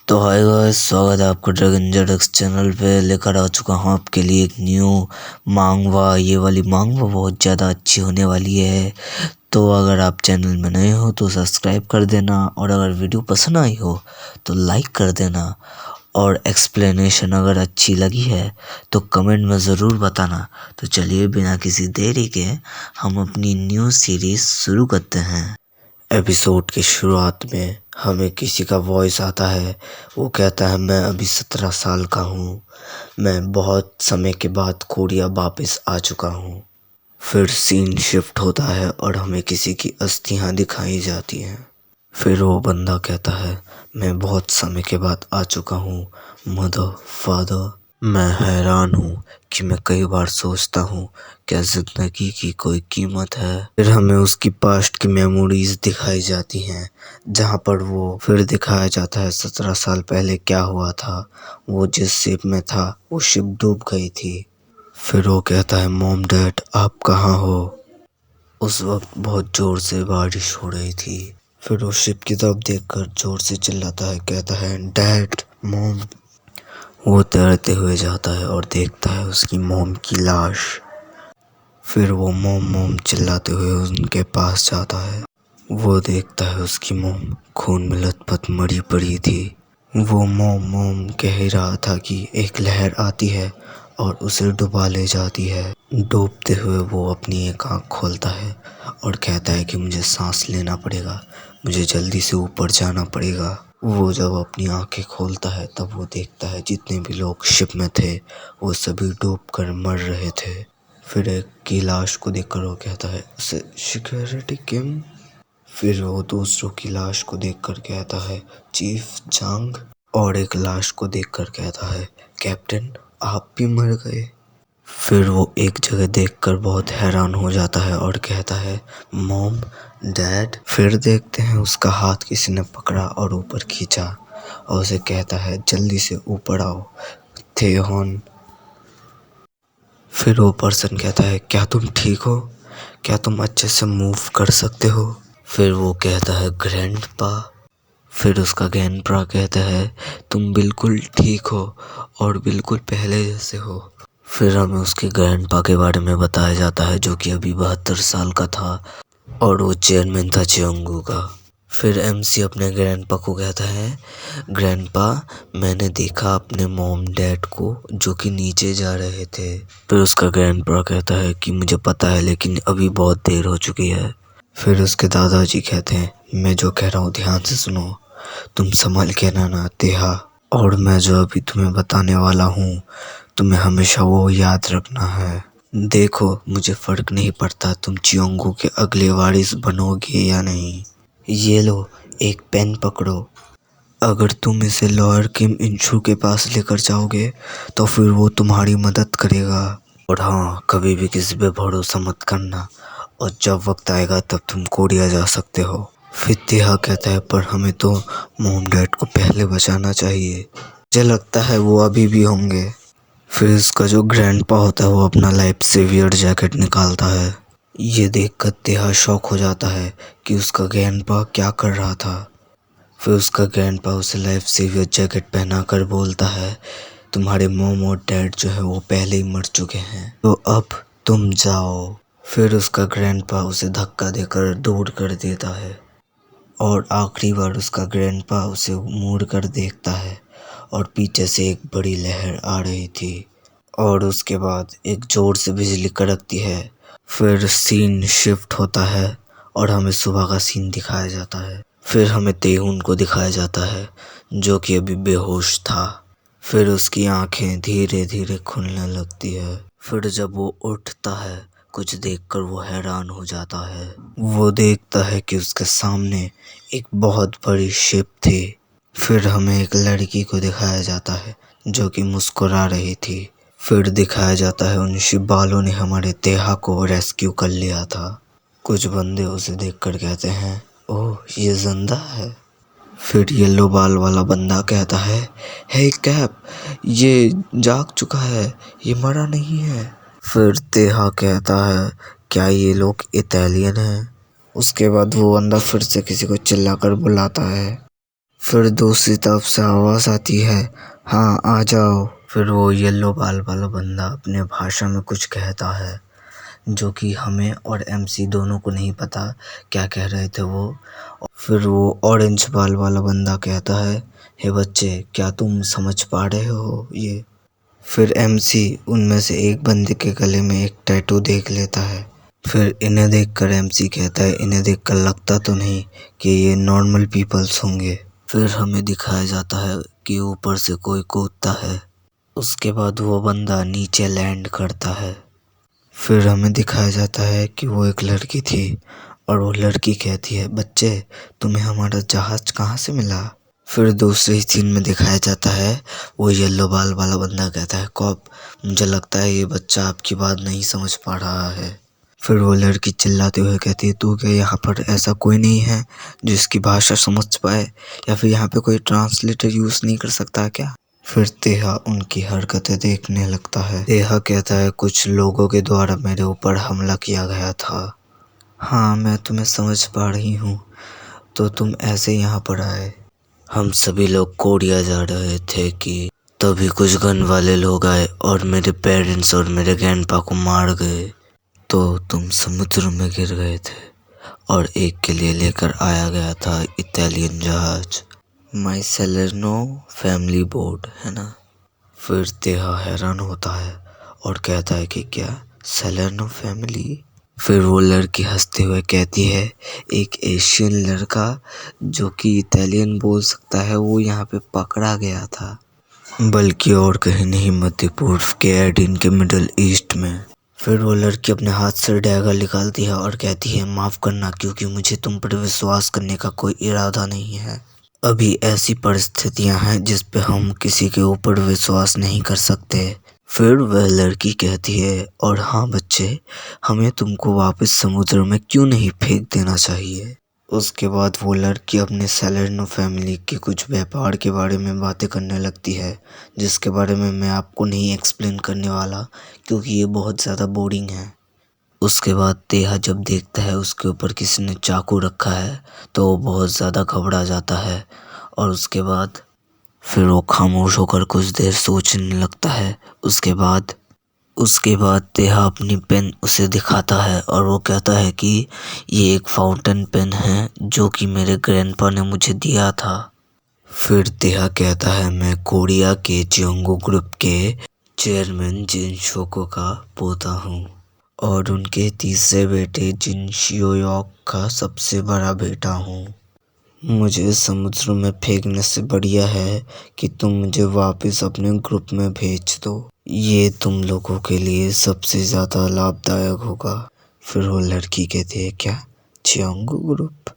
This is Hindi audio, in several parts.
तो हाय गाइस, स्वागत है आपका ड्रैगन जेडक्स चैनल पे। लेकर आ चुका हूँ आपके लिए एक न्यू मांगवा। ये वाली मांगवा बहुत ज़्यादा अच्छी होने वाली है। तो अगर आप चैनल में नए हो तो सब्सक्राइब कर देना, और अगर वीडियो पसंद आई हो तो लाइक कर देना, और एक्सप्लेनेशन अगर अच्छी लगी है तो कमेंट में ज़रूर बताना। तो चलिए बिना किसी देरी के हम अपनी न्यू सीरीज़ शुरू करते हैं। एपिसोड की शुरुआत में हमें किसी का वॉइस आता है। वो कहता है, मैं अभी 17 साल का हूँ। मैं बहुत समय के बाद कोरिया वापस आ चुका हूँ। फिर सीन शिफ्ट होता है और हमें किसी की अस्थियाँ दिखाई जाती हैं। फिर वो बंदा कहता है, मैं बहुत समय के बाद आ चुका हूँ मदर फादर। मैं हैरान हूँ कि मैं कई बार सोचता हूँ, क्या जिंदगी की कोई कीमत है। फिर हमें उसकी पास्ट की मेमोरीज दिखाई जाती हैं, जहाँ पर वो फिर दिखाया जाता है 17 साल पहले क्या हुआ था। वो जिस शिप में था वो शिप डूब गई थी। फिर वो कहता है, मॉम डैड आप कहाँ हो। उस वक्त बहुत जोर से बारिश हो रही थी। फिर वो शिप की तरफ देखकर जोर से चिल्लाता है, कहता है, डैड मॉम। वो तैरते हुए जाता है और देखता है उसकी मॉम की लाश। फिर वो मॉम मॉम चिल्लाते हुए उनके पास जाता है। वो देखता है उसकी मॉम खून में लथपथ मरी पड़ी थी। वो मॉम मॉम कह ही रहा था कि एक लहर आती है और उसे डुबा ले जाती है। डूबते हुए वो अपनी एक आँख खोलता है और कहता है कि मुझे सांस लेना पड़ेगा, मुझे जल्दी से ऊपर जाना पड़ेगा। वो जब अपनी आंखें खोलता है तब वो देखता है जितने भी लोग शिप में थे वो सभी डूब कर मर रहे थे। फिर एक की लाश को देखकर वो कहता है, सिक्योरिटी किम। फिर वो दूसरों की लाश को देखकर कहता है, चीफ जांग। और एक लाश को देखकर कहता है, कैप्टन आप भी मर गए। फिर वो एक जगह देखकर बहुत हैरान हो जाता है और कहता है, मॉम डैड। फिर देखते हैं उसका हाथ किसी ने पकड़ा और ऊपर खींचा और उसे कहता है, जल्दी से ऊपर आओ थेहॉन। फिर वो पर्सन कहता है, क्या तुम ठीक हो, क्या तुम अच्छे से मूव कर सकते हो। फिर वो कहता है, ग्रैंडपा। फिर उसका ग्रैंडपा कहता है, तुम बिल्कुल ठीक हो और बिल्कुल पहले जैसे हो। फिर हमें उसके ग्रैंडपा के बारे में बताया जाता है, जो कि अभी 72 साल का था और वो चेयरमैन था चियोंगू का। फिर एमसी अपने ग्रैंडपा को कहता है, ग्रैंडपा मैंने देखा अपने मॉम डैड को जो कि नीचे जा रहे थे। फिर उसका ग्रैंडपा कहता है कि मुझे पता है लेकिन अभी बहुत देर हो चुकी है। फिर उसके दादाजी कहते हैं, मैं जो कह रहा हूँ ध्यान से सुनो, तुम संभल के रहना तेहा, और मैं जो अभी तुम्हें बताने वाला हूँ तुम्हें हमेशा वो याद रखना है। देखो मुझे फर्क नहीं पड़ता तुम चियोंगू के अगले वारिस बनोगे या नहीं। ये लो एक पेन पकड़ो, अगर तुम इसे लॉयर किम इंशू के पास लेकर जाओगे तो फिर वो तुम्हारी मदद करेगा। और हाँ, कभी भी किसी पे भरोसा मत करना, और जब वक्त आएगा तब तुम कोरिया जा सकते हो। फिर तेहा कहता है, पर हमें तो मॉम डैड को पहले बचाना चाहिए, मुझे लगता है वो अभी भी होंगे। फिर इसका जो ग्रैंडपा होता है वो अपना लाइफ सेवियर जैकेट निकालता है। ये देखकर तेहा शॉक हो जाता है कि उसका ग्रैंडपा क्या कर रहा था। फिर उसका ग्रैंडपा उसे लाइफ सेवियर जैकेट पहनाकर बोलता है, तुम्हारे मॉम और डैड जो है वो पहले ही मर चुके हैं, तो अब तुम जाओ। फिर उसका ग्रैंडपा उसे धक्का देकर दूर कर देता है, और आखिरी बार उसका ग्रैंडपा उसे मुड़ कर देखता है और पीछे से एक बड़ी लहर आ रही थी, और उसके बाद एक जोर से बिजली कड़कती है। फिर सीन शिफ्ट होता है और हमें सुबह का सीन दिखाया जाता है। फिर हमें तेहुन को दिखाया जाता है जो कि अभी बेहोश था। फिर उसकी आंखें धीरे धीरे खुलने लगती है। फिर जब वो उठता है कुछ देखकर वो हैरान हो जाता है। वो देखता है कि उसके सामने एक बहुत बड़ी शिप थी। फिर हमें एक लड़की को दिखाया जाता है जो कि मुस्कुरा रही थी। फिर दिखाया जाता है उन शिप वालों ने हमारे तेहा को रेस्क्यू कर लिया था। कुछ बंदे उसे देखकर कहते हैं, ओह ये जिंदा है। फिर येलो बाल वाला बंदा कहता है, हे कैप ये जाग चुका है, ये मरा नहीं है। फिर तेहा कहता है, क्या ये लोग इटालियन हैं। उसके बाद वो बंदा फिर से किसी को चिल्लाकर बुलाता है। फिर दूसरी तरफ से आवाज़ आती है, हाँ आ जाओ। फिर वो येलो बाल वाला बंदा अपने भाषा में कुछ कहता है जो कि हमें और एमसी दोनों को नहीं पता क्या कह रहे थे वो। फिर वो ऑरेंज बाल वाला बंदा कहता है, हे बच्चे क्या तुम समझ पा रहे हो ये। फिर एमसी उनमें से एक बंदे के गले में एक टैटू देख लेता है। फिर इन्हें देखकर एमसी कहता है, इन्हें देखकर लगता तो नहीं कि ये नॉर्मल पीपल्स होंगे। फिर हमें दिखाया जाता है कि ऊपर से कोई कूदता है। उसके बाद वो बंदा नीचे लैंड करता है। फिर हमें दिखाया जाता है कि वो एक लड़की थी और वो लड़की कहती है, बच्चे तुम्हें हमारा जहाज कहाँ से मिला। फिर दूसरी सीन में दिखाया जाता है, वो येलो बाल वाला बंदा कहता है, कॉप मुझे लगता है ये बच्चा आपकी बात नहीं समझ पा रहा है। फिर वो लड़की चिल्लाते हुए कहती है, तू क्या यहाँ पर ऐसा कोई नहीं है जिसकी भाषा समझ पाए, या फिर यहाँ पे कोई ट्रांसलेटर यूज़ नहीं कर सकता क्या। फिर तेहा उनकी हरकतें देखने लगता है। तेहा कहता है, कुछ लोगों के द्वारा मेरे ऊपर हमला किया गया था। हाँ मैं तुम्हें समझ पा रही हूँ, तो तुम ऐसे यहाँ पर आए। हम सभी लोग कोरिया जा रहे थे कि तभी कुछ गन वाले लोग आए और मेरे पेरेंट्स और मेरे ग्रैंडपा को मार गए। तो तुम समुद्र में गिर गए थे और एक के लिए लेकर आया गया था इटालियन जहाज, माई सेलेर्नो फैमिली बोट, है ना। फिर तेहा हैरान होता है और कहता है कि क्या सेलेर्नो फैमिली। फिर वो लड़की हंसते हुए कहती है, एक एशियन लड़का जो कि इटालियन बोल सकता है वो यहाँ पे पकड़ा गया था, बल्कि और कहीं नहीं, मध्य पूर्व के एडिन के मिडल ईस्ट में। फिर वो लड़की अपने हाथ से डैगर निकालती है और कहती है, माफ़ करना क्योंकि मुझे तुम पर विश्वास करने का कोई इरादा नहीं है। अभी ऐसी परिस्थितियां हैं जिस पे हम किसी के ऊपर विश्वास नहीं कर सकते। फिर वह लड़की कहती है, और हाँ बच्चे, हमें तुमको वापस समुद्र में क्यों नहीं फेंक देना चाहिए। उसके बाद वो लड़की अपने सेलेर्नो फैमिली के कुछ व्यापार के बारे में बातें करने लगती है, जिसके बारे में मैं आपको नहीं एक्सप्लेन करने वाला क्योंकि ये बहुत ज़्यादा बोरिंग है। उसके बाद तेहा जब देखता है उसके ऊपर किसी ने चाकू रखा है तो वो बहुत ज़्यादा घबरा जाता है और उसके बाद फिर वो खामोश होकर कुछ देर सोचने लगता है। उसके बाद तेहा अपनी पेन उसे दिखाता है और वो कहता है कि ये एक फाउंटेन पेन है जो कि मेरे ग्रैंडपा ने मुझे दिया था। फिर तेहा कहता है, मैं कोरिया के जियोंगू ग्रुप के चेयरमैन जिन शोको का पोता हूँ और उनके तीसरे बेटे जिन शियोयोक का सबसे बड़ा बेटा हूँ। मुझे समुद्र में फेंकने से बढ़िया है कि तुम मुझे वापस अपने ग्रुप में भेज दो, ये तुम लोगों के लिए सबसे ज़्यादा लाभदायक होगा। फिर वो लड़की कहती है, क्या जियोंगू ग्रुप,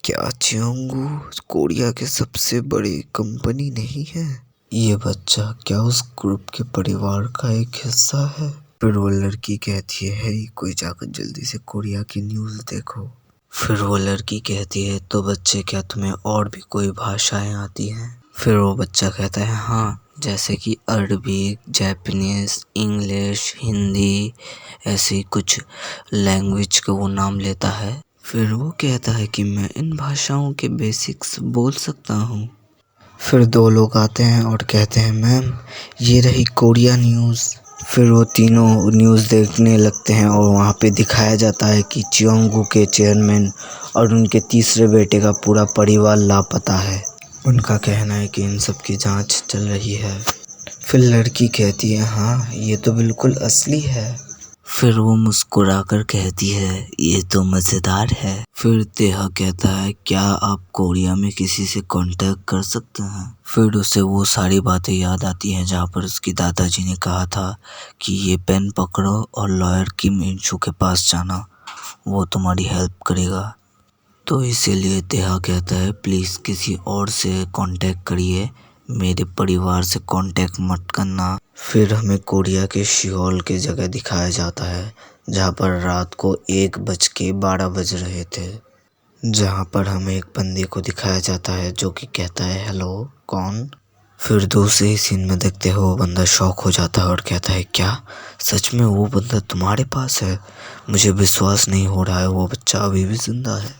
क्या जियोंगू कोरिया के सबसे बड़ी कंपनी नहीं है। ये बच्चा क्या उस ग्रुप के परिवार का एक हिस्सा है। फिर वो लड़की कहती है, कोई जाकर जल्दी से कोरिया की न्यूज़ देखो। फिर वो लड़की कहती है, तो बच्चे क्या तुम्हें और भी कोई भाषाएं आती हैं। फिर वो बच्चा कहता है, हाँ जैसे कि अरबी, जापानीज, इंग्लिश, हिंदी, ऐसी कुछ लैंग्वेज का वो नाम लेता है। फिर वो कहता है कि मैं इन भाषाओं के बेसिक्स बोल सकता हूँ। फिर दो लोग आते हैं और कहते हैं, मैम ये रही कोरिया न्यूज़। फिर वो तीनों न्यूज़ देखने लगते हैं और वहाँ पे दिखाया जाता है कि जियोंगू के चेयरमैन और उनके तीसरे बेटे का पूरा परिवार लापता है। उनका कहना है कि इन सब की जांच चल रही है। फिर लड़की कहती है, हाँ ये तो बिल्कुल असली है। फिर वो मुस्कुराकर कहती है, ये तो मज़ेदार है। फिर तेहा कहता है, क्या आप कोरिया में किसी से कांटेक्ट कर सकते हैं। फिर उसे वो सारी बातें याद आती हैं जहाँ पर उसकी दादाजी ने कहा था कि ये पेन पकड़ो और लॉयर किम इंचू के पास जाना, वो तुम्हारी हेल्प करेगा। तो इसीलिए तेहा कहता है, प्लीज़ किसी और से कांटेक्ट करिए, मेरे परिवार से कांटेक्ट मत करना। फिर हमें कोरिया के सियोल के जगह दिखाया जाता है जहाँ पर रात को 1:12 बज रहे थे, जहाँ पर हमें एक बंदे को दिखाया जाता है जो कि कहता है, हेलो कौन। फिर दूसरे ही सीन में देखते हो वो बंदा शॉक हो जाता है और कहता है, क्या सच में वो बंदा तुम्हारे पास है, मुझे विश्वास नहीं हो रहा है वो बच्चा अभी भी जिंदा है।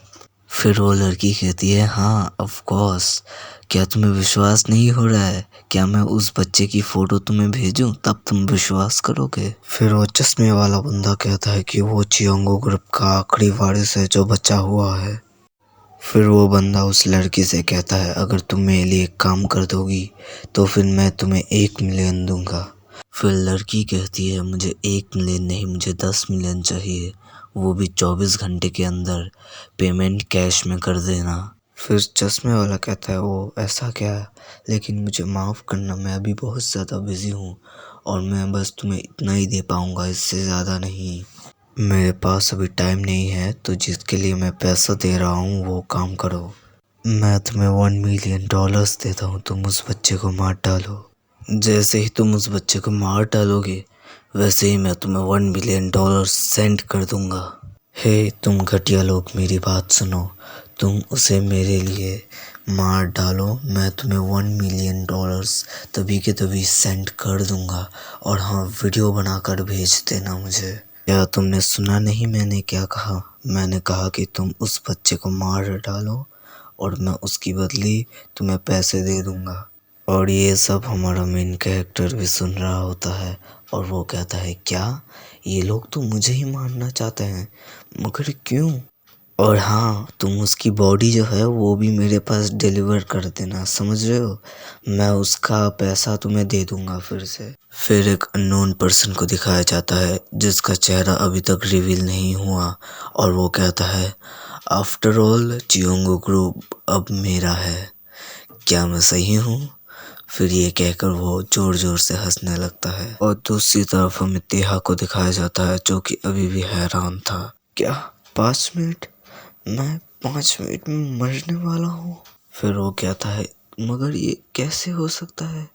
फिर वो लड़की कहती है हाँ ऑफ कोर्स, क्या तुम्हें विश्वास नहीं हो रहा है? क्या मैं उस बच्चे की फ़ोटो तुम्हें भेजूं तब तुम विश्वास करोगे? फिर वो चश्मे वाला बंदा कहता है कि वो चियोंगो ग्रुप का आखिरी वारिस है जो बचा हुआ है। फिर वो बंदा उस लड़की से कहता है अगर तुम मेरे लिए एक काम कर दोगी तो फिर मैं तुम्हें 1 मिलियन दूंगा। फिर लड़की कहती है मुझे 1 मिलियन नहीं, मुझे 10 मिलियन चाहिए, वो भी 24 घंटे के अंदर, पेमेंट कैश में कर देना। फिर चश्मे वाला कहता है ओ ऐसा क्या, लेकिन मुझे माफ़ करना, मैं अभी बहुत ज़्यादा बिज़ी हूँ और मैं बस तुम्हें इतना ही दे पाऊँगा, इससे ज़्यादा नहीं। मेरे पास अभी टाइम नहीं है, तो जिसके लिए मैं पैसा दे रहा हूँ वो काम करो। मैं तुम्हें $1 मिलियन देता हूँ, तुम उस बच्चे को मार डालो। जैसे ही तुम उस बच्चे को मार डालोगे वैसे ही मैं तुम्हें $1 मिलियन सेंड कर दूंगा। हे तुम घटिया लोग, मेरी बात सुनो, तुम उसे मेरे लिए मार डालो, मैं तुम्हें $1 मिलियन तभी के तभी सेंड कर दूंगा। और हाँ, वीडियो बनाकर भेज देना मुझे। क्या तुमने सुना नहीं मैंने क्या कहा? मैंने कहा कि तुम उस बच्चे को मार डालो और मैं उसकी बदली तुम्हें पैसे दे दूंगा। और ये सब हमारा मेन कैरेक्टर भी सुन रहा होता है और वो कहता है क्या, ये लोग तो मुझे ही मारना चाहते हैं, मगर क्यों? और हाँ, तुम उसकी बॉडी जो है वो भी मेरे पास डिलीवर कर देना, समझ रहे हो? मैं उसका पैसा तुम्हें दे दूंगा फिर से। फिर एक अननोन पर्सन को दिखाया जाता है जिसका चेहरा अभी तक रिवील नहीं हुआ और वो कहता है आफ्टर ऑल चियोंगो ग्रुप अब मेरा है, क्या मैं सही हूँ? फिर ये कहकर वो जोर जोर से हंसने लगता है। और दूसरी तरफ हमें तेहा को दिखाया जाता है जो कि अभी भी हैरान था। क्या 5 मिनट? मैं 5 मिनट में मरने वाला हूँ? फिर वो कहता है मगर ये कैसे हो सकता है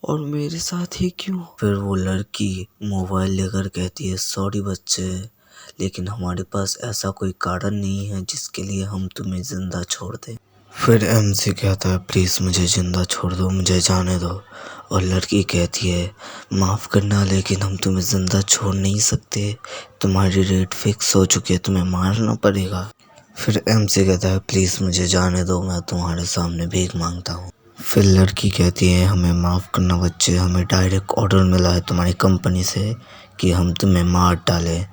और मेरे साथ ही क्यों? फिर वो लड़की मोबाइल लेकर कहती है सॉरी बच्चे, लेकिन हमारे पास ऐसा कोई कारण नहीं है जिसके लिए हम तुम्हें जिंदा छोड़ दें। फिर एमसी कहता है प्लीज़ मुझे जिंदा छोड़ दो, मुझे जाने दो। और लड़की कहती है माफ़ करना, लेकिन हम तुम्हें जिंदा छोड़ नहीं सकते, तुम्हारी रेट फिक्स हो चुकी है, तुम्हें मारना पड़ेगा। फिर एमसी कहता है प्लीज़ मुझे जाने दो, मैं तुम्हारे सामने भीख मांगता हूँ। फिर लड़की कहती है हमें माफ़ करना बच्चे, हमें डायरेक्ट ऑर्डर मिला है तुम्हारी कंपनी से कि हम तुम्हें मार डालें,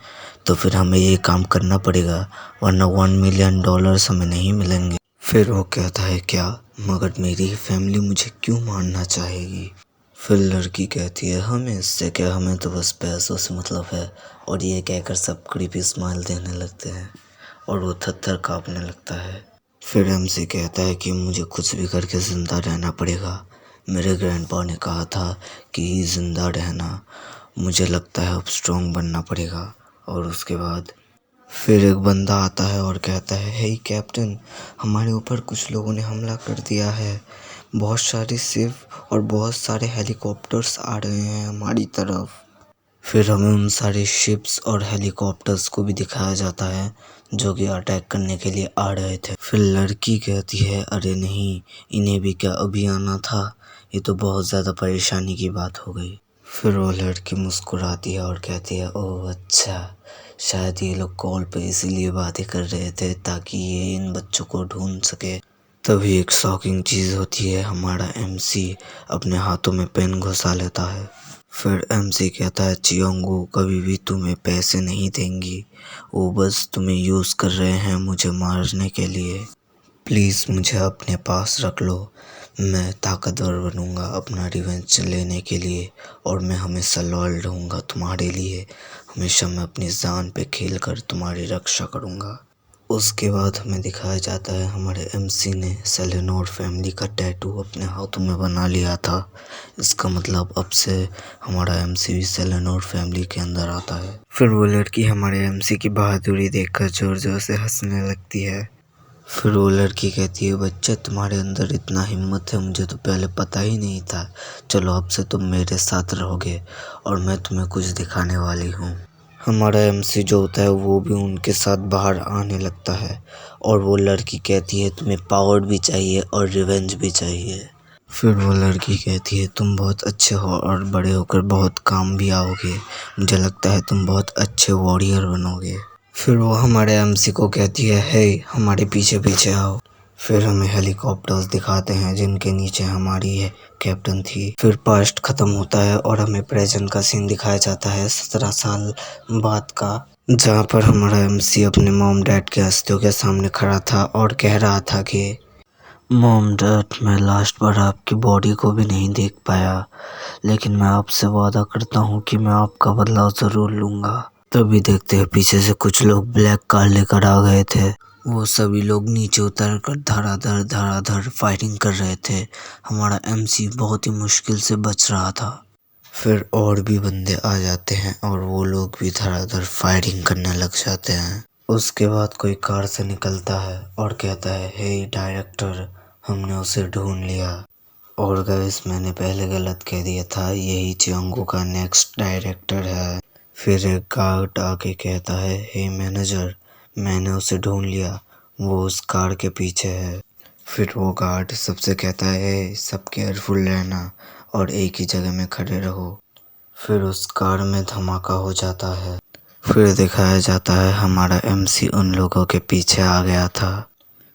तो फिर हमें ये काम करना पड़ेगा वरना $1 मिलियन हमें नहीं मिलेंगे। फिर वो कहता है क्या, मगर मेरी फैमिली मुझे क्यों मारना चाहेगी? फिर लड़की कहती है हमें इससे क्या, हमें तो बस पैसों से मतलब है। और ये कहकर सब क्रीपी स्माइल देने लगते हैं और वो थर-थर काँपने लगता है। फिर एमसी कहता है कि मुझे कुछ भी करके ज़िंदा रहना पड़ेगा, मेरे ग्रैंडपा ने कहा था कि ज़िंदा रहना, मुझे लगता है अब स्ट्रॉन्ग बनना पड़ेगा। और उसके बाद फिर एक बंदा आता है और कहता है हे कैप्टन, हमारे ऊपर कुछ लोगों ने हमला कर दिया है, बहुत सारी शिप और बहुत सारे हेलीकॉप्टर्स आ रहे हैं हमारी तरफ। फिर हमें उन सारे शिप्स और हेलीकॉप्टर्स को भी दिखाया जाता है जो कि अटैक करने के लिए आ रहे थे। फिर लड़की कहती है अरे नहीं, इन्हें भी क्या अभी आना था, ये तो बहुत ज़्यादा परेशानी की बात हो गई। फिर वो लड़की मुस्कुराती है और कहती है ओह अच्छा, शायद ये लोग कॉल पे इसीलिए बातें कर रहे थे ताकि ये इन बच्चों को ढूंढ सके। तभी एक शॉकिंग चीज़ होती है, हमारा एमसी अपने हाथों में पेन घुसा लेता है। फिर एमसी कहता है चियोंगो कभी भी तुम्हें पैसे नहीं देंगी, वो बस तुम्हें यूज़ कर रहे हैं मुझे मारने के लिए, प्लीज़ मुझे अपने पास रख लो, मैं ताकतवर बनूंगा अपना रिवेंज लेने के लिए और मैं हमेशा लॉयल रहूँगा तुम्हारे लिए, हमेशा मैं अपनी जान पे खेल कर तुम्हारी रक्षा करूँगा। उसके बाद हमें दिखाया जाता है हमारे एमसी ने सेलेनोर फैमिली का टैटू अपने हाथों में बना लिया था। इसका मतलब अब से हमारा एमसी भी सेलेनोर फैमिली के अंदर आता है। फिर वो लड़की हमारे एमसी की बहादुरी देखकर जोर जोर से हंसने लगती है। फिर वो लड़की कहती है बच्चे तुम्हारे अंदर इतना हिम्मत है, मुझे तो पहले पता ही नहीं था, चलो अब से तुम मेरे साथ रहोगे और मैं तुम्हें कुछ दिखाने वाली हूँ। हमारा एमसी जो होता है वो भी उनके साथ बाहर आने लगता है और वो लड़की कहती है तुम्हें पावर भी चाहिए और रिवेंज भी चाहिए। फिर वो लड़की कहती है तुम बहुत अच्छे हो और बड़े होकर बहुत काम भी आओगे, मुझे लगता है तुम बहुत अच्छे वॉरियर बनोगे। फिर वो हमारे एमसी को कहती है, हे हमारे पीछे पीछे आओ। फिर हमें हेलीकॉप्टर्स दिखाते हैं जिनके नीचे हमारी कैप्टन थी। फिर पास्ट खत्म होता है और हमें प्रेजेंट का सीन दिखाया जाता है 17 साल बाद का, जहाँ पर हमारा एमसी अपने मॉम डैड के अस्थियों के सामने खड़ा था और कह रहा था कि मॉम डैड, मैं लास्ट बार आपकी बॉडी को भी नहीं देख पाया, लेकिन मैं आपसे वादा करता हूँ कि मैं आपका बदला ज़रूर लूँगा। तभी देखते हैं पीछे से कुछ लोग ब्लैक कार लेकर आ गए थे। वो सभी लोग नीचे उतर कर धड़ाधड़ फाइटिंग कर रहे थे। हमारा एमसी बहुत ही मुश्किल से बच रहा था। फिर और भी बंदे आ जाते हैं और वो लोग भी धड़ाधड़ फायरिंग करने लग जाते हैं। उसके बाद कोई कार से निकलता है और कहता है, हे डायरेक्टर, हमने उसे ढूंढ लिया। और गाइस, मैंने पहले गलत कह दिया था, यही चियांगो का नेक्स्ट डायरेक्टर है। फिर एक गार्ड आके कहता है, हे मैनेजर, मैंने उसे ढूंढ लिया, वो उस कार के पीछे है। फिर वो गार्ड सबसे कहता है, सब केयरफुल रहना और एक ही जगह में खड़े रहो। फिर उस कार में धमाका हो जाता है। फिर दिखाया जाता है हमारा एमसी उन लोगों के पीछे आ गया था।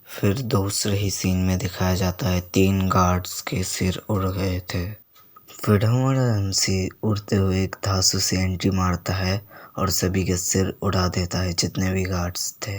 फिर दूसरे ही सीन में दिखाया जाता है 3 गार्ड्स के सिर उड़ गए थे। फिर हमारा एमसी उड़ते हुए एक धांसू से एंट्री मारता है और सभी के सिर उड़ा देता है जितने भी गार्ड्स थे।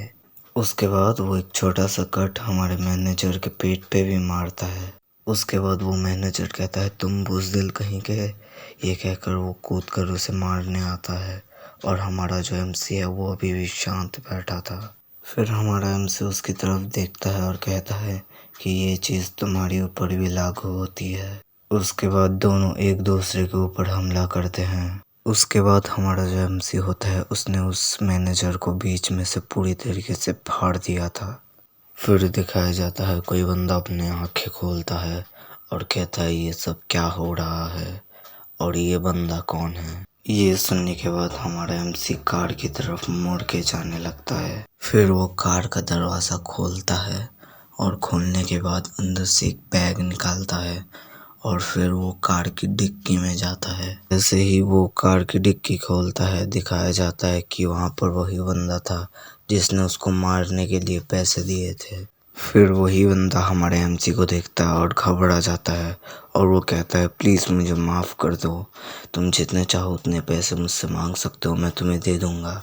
उसके बाद वो एक छोटा सा कट हमारे मैनेजर के पेट पे भी मारता है। उसके बाद वो मैनेजर कहता है, तुम बुज़दिल कहीं के, ये कहकर वो कूद कर उसे मारने आता है। और हमारा जो एमसी है वो अभी भी शांत बैठा था। फिर हमारा एमसी उसकी तरफ देखता है और कहता है कि ये चीज़ तुम्हारे ऊपर भी लागू होती है। उसके बाद दोनों एक दूसरे के ऊपर हमला करते हैं। उसके बाद हमारा जो एमसी होता है उसने उस मैनेजर को बीच में से पूरी तरीके से फाड़ दिया था। फिर दिखाया जाता है कोई बंदा अपने आंखें खोलता है और कहता है, ये सब क्या हो रहा है और ये बंदा कौन है। ये सुनने के बाद हमारा एमसी कार की तरफ मुड़ के जाने लगता है। फिर वो कार का दरवाज़ा खोलता है और खोलने के बाद अंदर से एक बैग निकालता है और फिर वो कार की डिक्की में जाता है। जैसे ही वो कार की डिक्की खोलता है, दिखाया जाता है कि वहाँ पर वही बंदा था जिसने उसको मारने के लिए पैसे दिए थे। फिर वही बंदा हमारे एमसी को देखता है और घबरा जाता है और वो कहता है, प्लीज़ मुझे माफ़ कर दो, तुम जितने चाहो उतने पैसे मुझसे मांग सकते हो, मैं तुम्हें दे दूँगा।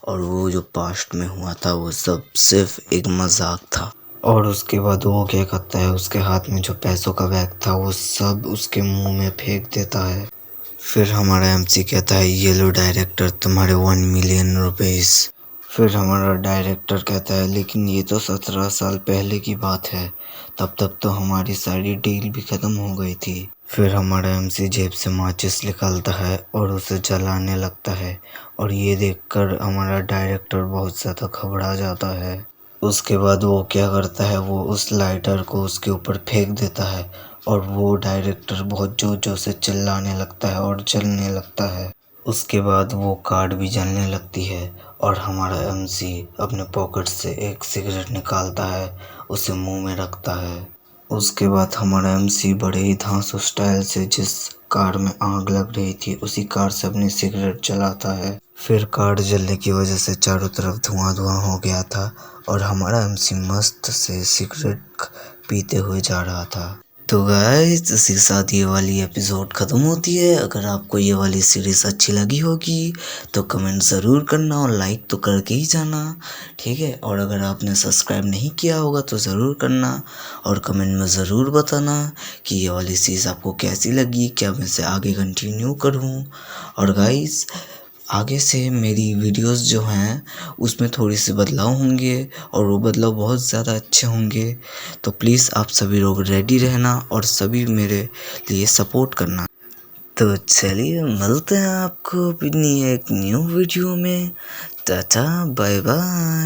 और वो जो पास्ट में हुआ था वो सब सिर्फ एक मजाक था। और उसके बाद वो क्या करता है, उसके हाथ में जो पैसों का बैग था वो सब उसके मुंह में फेंक देता है। फिर हमारा एमसी कहता है, ये लो डायरेक्टर, तुम्हारे 1 मिलियन रुपीस। फिर हमारा डायरेक्टर कहता है, लेकिन ये तो 17 साल पहले की बात है, तब तक तो हमारी सारी डील भी ख़त्म हो गई थी। फिर हमारा एमसी जेब से माचिस निकालता है और उसे जलाने लगता है और ये देखकर हमारा डायरेक्टर बहुत ज़्यादा घबरा जाता है। उसके बाद वो क्या करता है, वो उस लाइटर को उसके ऊपर फेंक देता है और वो डायरेक्टर बहुत जोर जोर से चिल्लाने लगता है और जलने लगता है। उसके बाद वो कार्ड भी जलने लगती है और हमारा एमसी अपने पॉकेट से एक सिगरेट निकालता है, उसे मुंह में रखता है। उसके बाद हमारा एमसी बड़े ही धांसू स्टाइल से जिस कार में आग लग रही थी उसी कार से अपनी सिगरेट जलाता है। फिर कार जलने की वजह से चारों तरफ धुआं धुआं हो गया था और हमारा एमसी मस्त से सिगरेट पीते हुए जा रहा था। तो गाइस, इसी के साथ ये वाली एपिसोड ख़त्म होती है। अगर आपको ये वाली सीरीज़ अच्छी लगी होगी तो कमेंट ज़रूर करना और लाइक तो करके ही जाना, ठीक है। और अगर आपने सब्सक्राइब नहीं किया होगा तो ज़रूर करना और कमेंट में ज़रूर बताना कि ये वाली सीरीज़ आपको कैसी लगी, क्या मैं इसे आगे कंटिन्यू करूँ। और गाइस, आगे से मेरी वीडियोस जो हैं उसमें थोड़ी सी बदलाव होंगे और वो बदलाव बहुत ज़्यादा अच्छे होंगे। तो प्लीज़ आप सभी लोग रेडी रहना और सभी मेरे लिए सपोर्ट करना। तो चलिए मिलते हैं आपको अपनी एक न्यू वीडियो में। Tata bye bye.